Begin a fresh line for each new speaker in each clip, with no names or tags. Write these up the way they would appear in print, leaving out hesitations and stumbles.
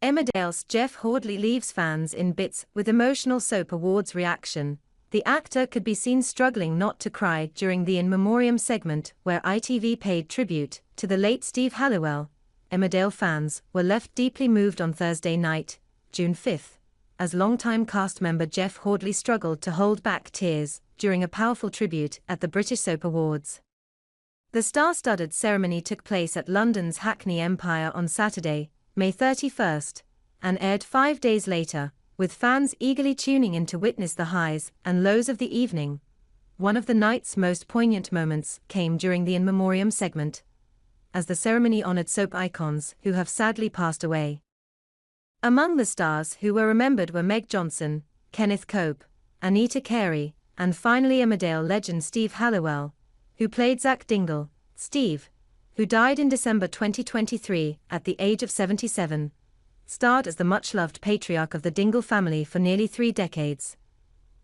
Emmerdale's Jeff Hordley leaves fans in bits with emotional soap awards reaction. The actor could be seen struggling not to cry during the In Memoriam segment where ITV paid tribute to the late Steve Halliwell. Emmerdale fans were left deeply moved on Thursday night, June 5, as longtime cast member Jeff Hordley struggled to hold back tears during a powerful tribute at the British Soap Awards. The star-studded ceremony took place at London's Hackney Empire on Saturday, May 31, and aired 5 days later, with fans eagerly tuning in to witness the highs and lows of the evening. One of the night's most poignant moments came during the In Memoriam segment, as the ceremony honored soap icons who have sadly passed away. Among the stars who were remembered were Meg Johnson, Kenneth Cope, Anita Carey, and finally Emmerdale legend Steve Halliwell, who played Zach Dingle. Steve, who died in December 2023 at the age of 77, starred as the much-loved patriarch of the Dingle family for nearly 3 decades.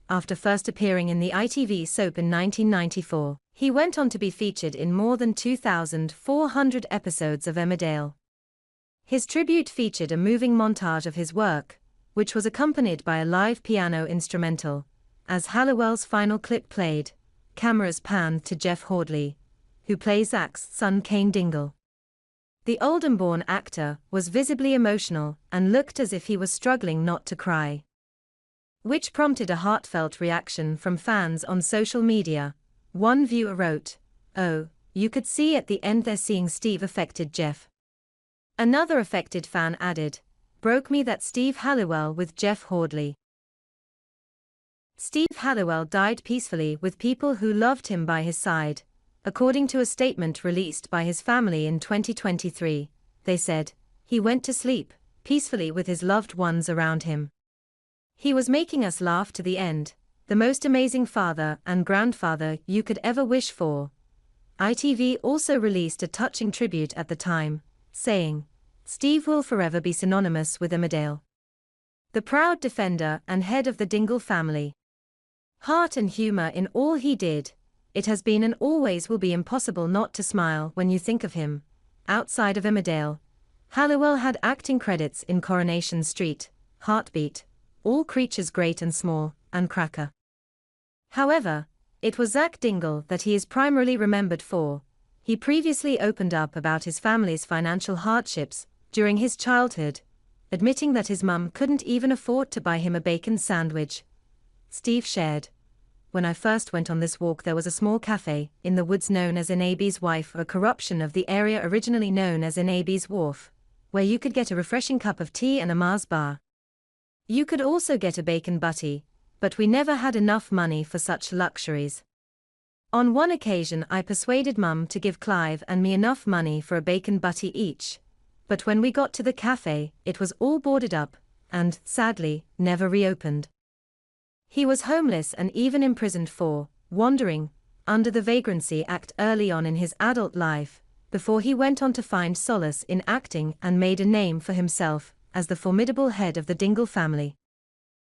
After first appearing in the ITV soap in 1994, he went on to be featured in more than 2,400 episodes of Emmerdale. His tribute featured a moving montage of his work, which was accompanied by a live piano instrumental. As Halliwell's final clip played, cameras panned to Jeff Hordley, who plays Zach's son Kane Dingle. The Oldham-born actor was visibly emotional and looked as if he was struggling not to cry, which prompted a heartfelt reaction from fans on social media. One viewer wrote, "Oh, you could see at the end they're seeing Steve affected Jeff." Another affected fan added, "Broke me that Steve Halliwell with Jeff Hordley." Steve Halliwell died peacefully with people who loved him by his side. According to a statement released by his family in 2023, they said, "He went to sleep peacefully with his loved ones around him. He was making us laugh to the end, the most amazing father and grandfather you could ever wish for." ITV also released a touching tribute at the time, saying, "Steve will forever be synonymous with Emmerdale. The proud defender and head of the Dingle family. Heart and humor in all he did. It has been and always will be impossible not to smile when you think of him." Outside of Emmerdale, Halliwell had acting credits in Coronation Street, Heartbeat, All Creatures Great and Small, and Cracker. However, it was Zach Dingle that he is primarily remembered for. He previously opened up about his family's financial hardships during his childhood, admitting that his mum couldn't even afford to buy him a bacon sandwich. Steve shared, "When I first went on this walk there was a small cafe in the woods known as Inabe's Wife, a corruption of the area originally known as Inabe's Wharf, where you could get a refreshing cup of tea and a Mars bar. You could also get a bacon butty, but we never had enough money for such luxuries. On one occasion I persuaded Mum to give Clive and me enough money for a bacon butty each, but when we got to the cafe it was all boarded up, and, sadly, never reopened. He was homeless and even imprisoned for wandering under the Vagrancy Act early on in his adult life, before he went on to find solace in acting and made a name for himself as the formidable head of the Dingle family."